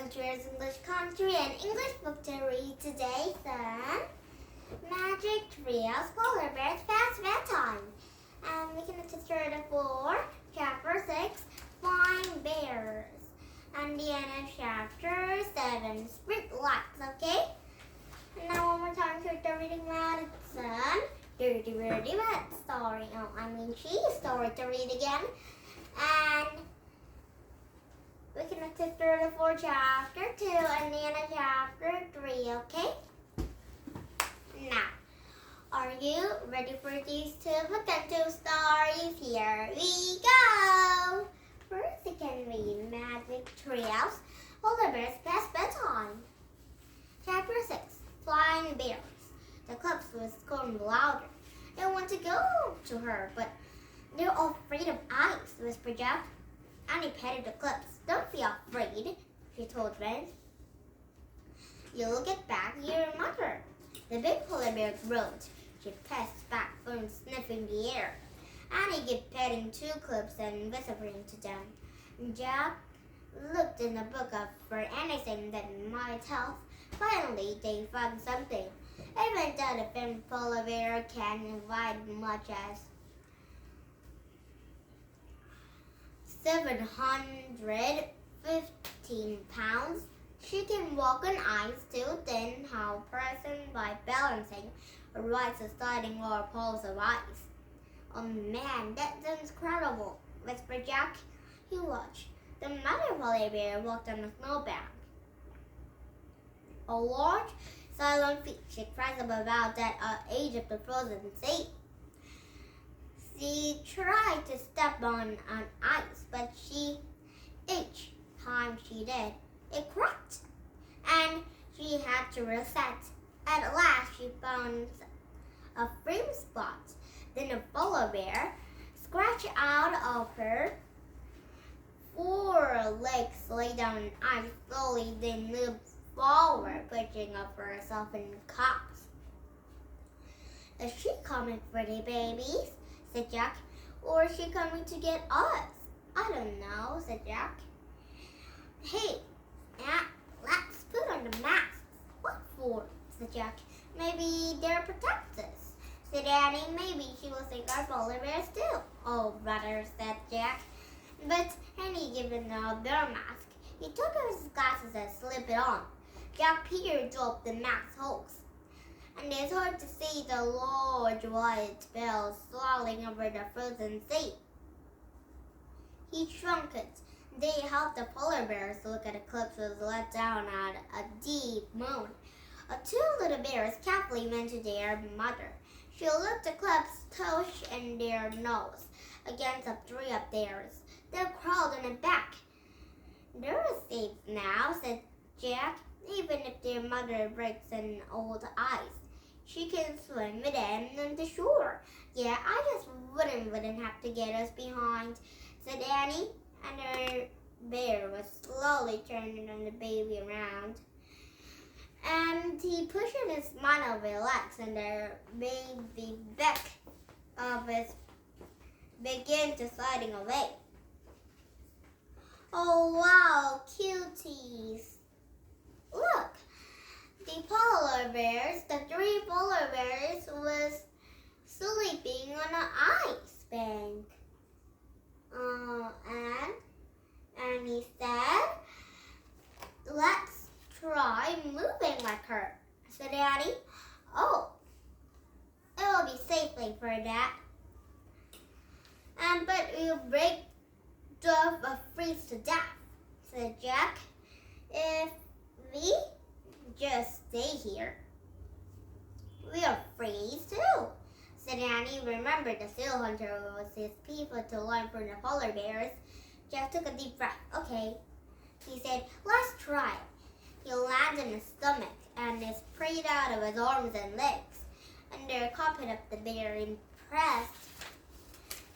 Adventurers English Country and English book to read today, son. Magic Trios, Polar Bears Past Bedtime. And we can start at 4, Chapter 6, Flying Bears. And the end of Chapter 7, Sprint Lights, okay? And now one more time, start the reading loud, son. Dirty Bertie Mud story. She's story to read again. And we can start at 4, Chapter 2, and the end of Chapter 3, okay? Now, are you ready for these 2 potential stories? Here we go! First, you can read Magic Trios, Polar Bears Past Bedtime. Chapter 6, Flying Bears. The cubs were screaming louder. They want to go to her, but they're all afraid of ice, whispered Jack. Annie petted the cubs. Don't be afraid, she told them. You'll get back your mother. The big polar bear groaned. She passed back from sniffing the air. Annie kept petting 2 cubs and whispering to them. Jack looked in the book for anything that might help. Finally, they found something. Even though the big polar bear can weigh much as 715 pounds, she can walk on ice too thin, how person by balancing rides a sliding or poles of ice. Oh man, that's incredible, whispered Jack. He watched. The mother polar bear walked on a snowbank. A large, silent feet she cries about that age of the frozen sea. She tried to step on ice, but each time she did, it cracked, and she had to reset. At last, she found a firm spot. Then the polar bear scratched out of her 4 legs, lay down on ice slowly, then moved forward, pushing up herself in cups. Is she coming for the babies? Said Jack. Or is she coming to get us? I don't know, said Jack. Hey, let's put on the masks. What for? Said Jack. Maybe they're protectors, said Annie. Maybe she will save our polar bears too. Oh, brother, said Jack. But Annie gave him a bear mask. He took off his glasses and slipped it on. Jack peered up the mask holes, and it's hard to see the large white bells swirling over the frozen sea. He shrunk it. They helped the polar bears look at the cliffs was let down at a deep moan. 2 little bears carefully went to their mother. She licked the cliff's tush and their nose against a tree of theirs. They crawled on the back. They're safe now, said Jack. Even if their mother breaks an old ice, she can swim with them on the shore. Yeah, I just wouldn't have to get us behind, said Annie. And her bear was slowly turning the baby around. And he pushed his mother with legs, and their baby back of it began to sliding away. Oh wow, cuties! Look, the 3 polar bears was sleeping on an ice bank. And he said, let's try moving like her, said Annie. Oh, it will be safely for that. But we'll break off or freeze to death, said Jack. If we just stay here, we'll freeze too, said Annie. Remember, the seal hunter was his people to learn from the polar bears. Jack took a deep breath. Okay, he said, let's try it. He landed in his stomach and it sprayed out of his arms and legs. And their carpet up the bear impressed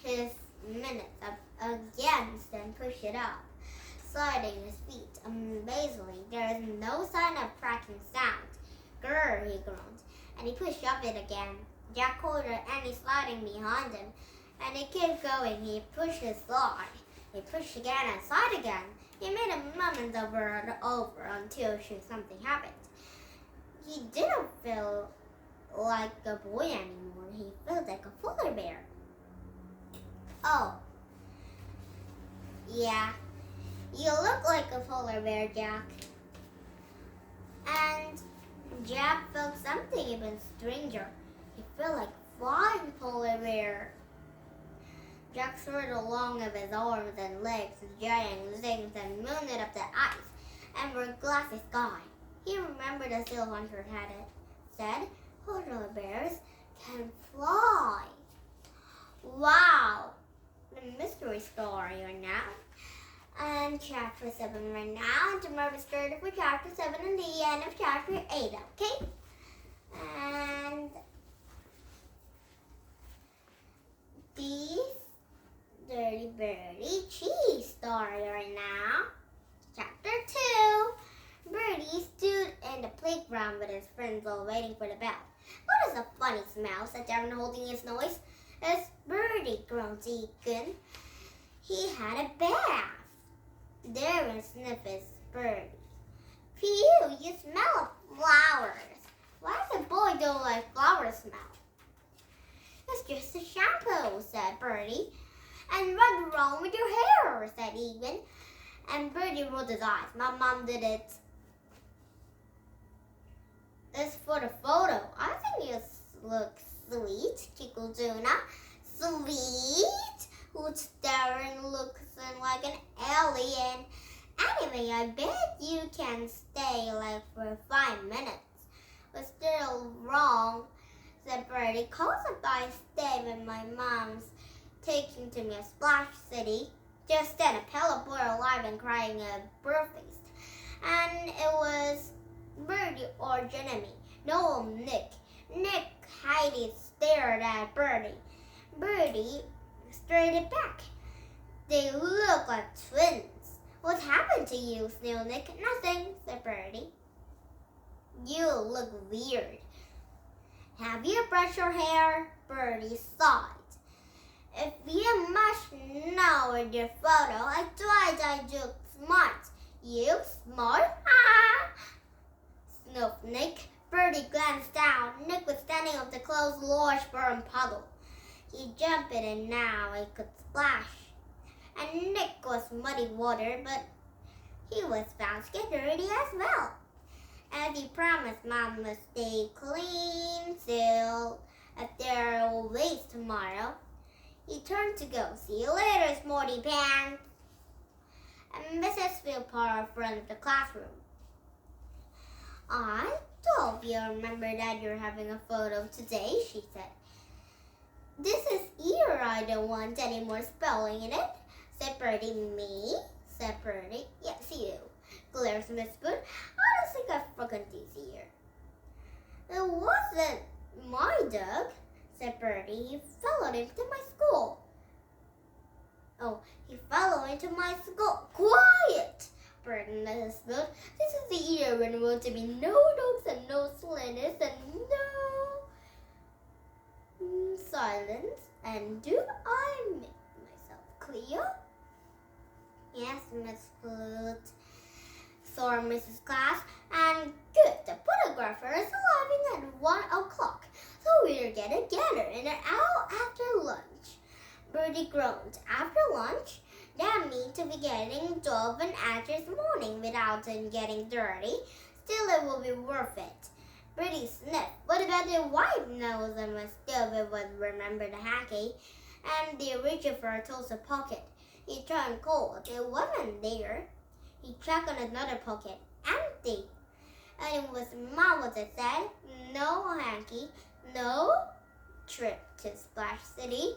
his minutes up against and pushed it up, sliding his feet amazingly. There is no sign of cracking sound. Grr, he groaned, and he pushed up it again. Jack called her Annie sliding behind him, and he kept going. He pushed his slide. He pushed again and slide again. He made a moment over and over until something happened. He didn't feel like a boy anymore. He felt like a polar bear. Oh, yeah, you look like a polar bear, Jack. And Jack felt something even stranger. He felt like a flying polar bear. Jack spread along of his arms and legs, giant things, and mooned up the ice and were glassy sky. He remembered a seal hunter had said, polar bears can fly. Wow! The mystery story right now. And chapter 7 right now. And tomorrow is started for chapter 7 and the end of chapter 8, okay? And these Dirty Bertie cheese story right now. Chapter 2. Bertie stood in the playground with his friends all waiting for the bell. What is a funny smell? Said Darren, holding his nose. It's Bertie, groaned Deacon. He had a bath. Darren sniffed his Bertie. Phew, you smell of flowers. Why does a boy don't like flower smell? It's just a shampoo, said Bertie. And what's wrong with your hair? Said Egan. And Bertie rolled his eyes. My mom did it. It's for the photo. I think you look sweet, giggled Una. Sweet? Who's Darren looks like an alien. Anyway, I bet you can stay like for 5 minutes. But still wrong, said Bertie. Cause if I stay with my mom's taking to me a splash city. Just then a pale boy alive and crying a bird feast. And it was Bertie or Jeremy. No, Nick. Nick Heidi stared at Bertie. Bertie stared back. They look like twins. What happened to you, Snail Nick? Nothing, said Bertie. You look weird. Have you brushed your hair? Bertie sighed. If you must know in your photo, I thought I looked smart. You smart? Ah! Sniffed Nick. Bertie glanced down. Nick was standing on the closed large burn puddle. He jumped in and now he could splash. And Nick was muddy water, but he was bound to get dirty as well. As he promised Mom would stay clean till at their ways tomorrow, he turned to go. See you later, Smarty Pants. And Mrs. Philpott fronted the classroom. I hope you remember that you're having a photo today, she said. This is ear I don't want any more spelling in it, said Bertie. Me? Said Bertie. Yes, you. Glares Miss Spoon. I don't think I've broken this ear. It wasn't my dog, said Bertie. He fell into my school. Oh, he fell into my school. Quiet! Bertie Mrs. Spoon. This is the year when there will be no dogs and no sliders and no silence. And do I make myself clear? Yes, Miss Flute, saw Mrs. Claus. And good, the photographer is arriving at 1 o'clock. So we'll get together in an hour after lunch. Bertie groaned. After lunch? That means to be getting 12 and hours morning without him getting dirty. Still, it will be worth it. Bertie sniffed. What about the white nose? And was still would remember the hacky. And they reached for a toaster pocket. He turned cold. It wasn't there. He checked on another pocket. Empty. And it was Mom what it said. No hanky. No trip to Splash City.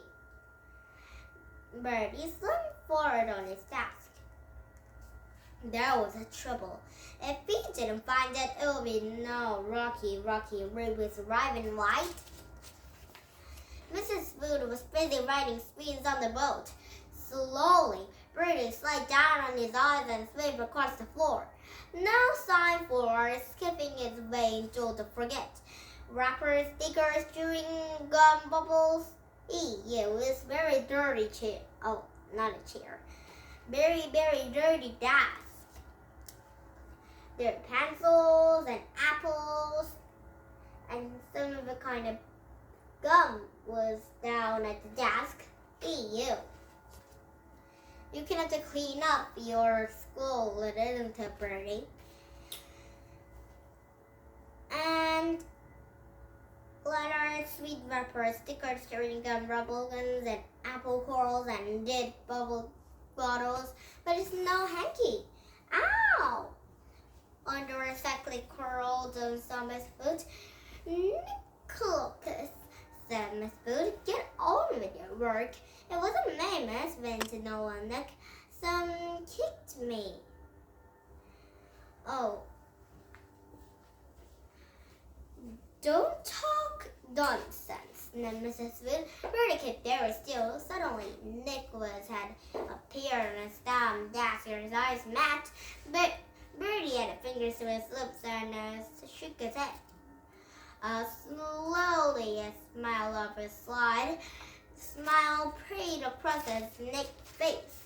Bertie slumped forward on his task. There was a trouble. If he didn't find it, it would be no Rocky Road was arriving right. Mrs. Food was busy writing speeds on the boat. Slowly, Bertie slid down on his eyes and slipped across the floor. No sign for skipping his way into the forget. Wrappers, stickers, chewing gum, bubbles. It was very dirty chair. Oh, not a chair. very, very dirty desk. There are pencils and apples, and some of the kind of gum was down at the desk. Ew. You can have to clean up your school, isn't it, Bertie? And letters, sweet wrappers, stickers, chewing gum, rubble guns, and apple corals, and did bubble bottles, but it's no hanky. Ow! Under recycling corals and some Miss Food. Nicholas, said Miss Food, get on with your work. It wasn't me, Miss Vincent, no one, Nick. Some kicked me. Oh. Don't talk nonsense, said Mrs. Wood. Bertie kept very still. Suddenly, Nicholas had appeared and stamped Dashier's eyes met, but Bertie had fingers to his lips and shook his head. Slowly, a smile of his slide. Smile preyed across his Nick's face.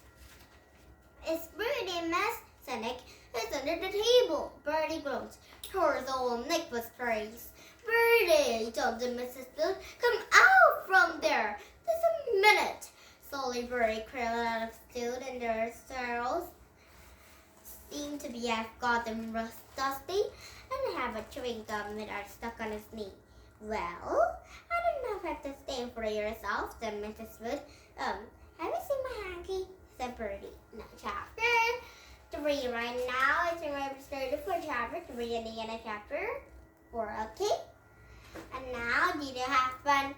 It's Bertie, Miss, said Nick. It's under the table. Bertie groaned towards old Nicholas' face. Bertie, told Mrs. Food, come out from there. Just a minute. Slowly, Bertie crawled out of stood, and their curls seemed to be half gotten dusty, and have a chewing gum that stuck on his knee. Well, I don't know if you have to stay for yourself, said Mrs. Wood. Have you seen my hanky? Said Bertie. No, chapter 3 right now. It's registered for chapter 3 and the end of chapter 4, okay? And now, did you have fun?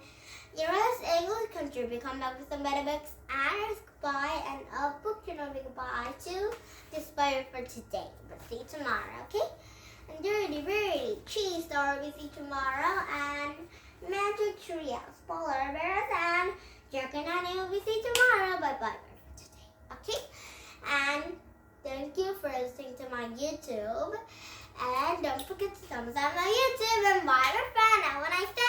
Your English country become back with some better books and goodbye, and a book you know goodbye to inspired for today. But see you tomorrow, okay? And Dirty Bertie, Cheese Star, we see you tomorrow, and Magic Trio, Polar Bears, and Jack and Annie will be see you tomorrow. Bye-bye for today, okay? And thank you for listening to my YouTube. And don't forget to thumbs up my YouTube and bye for fun. And when I say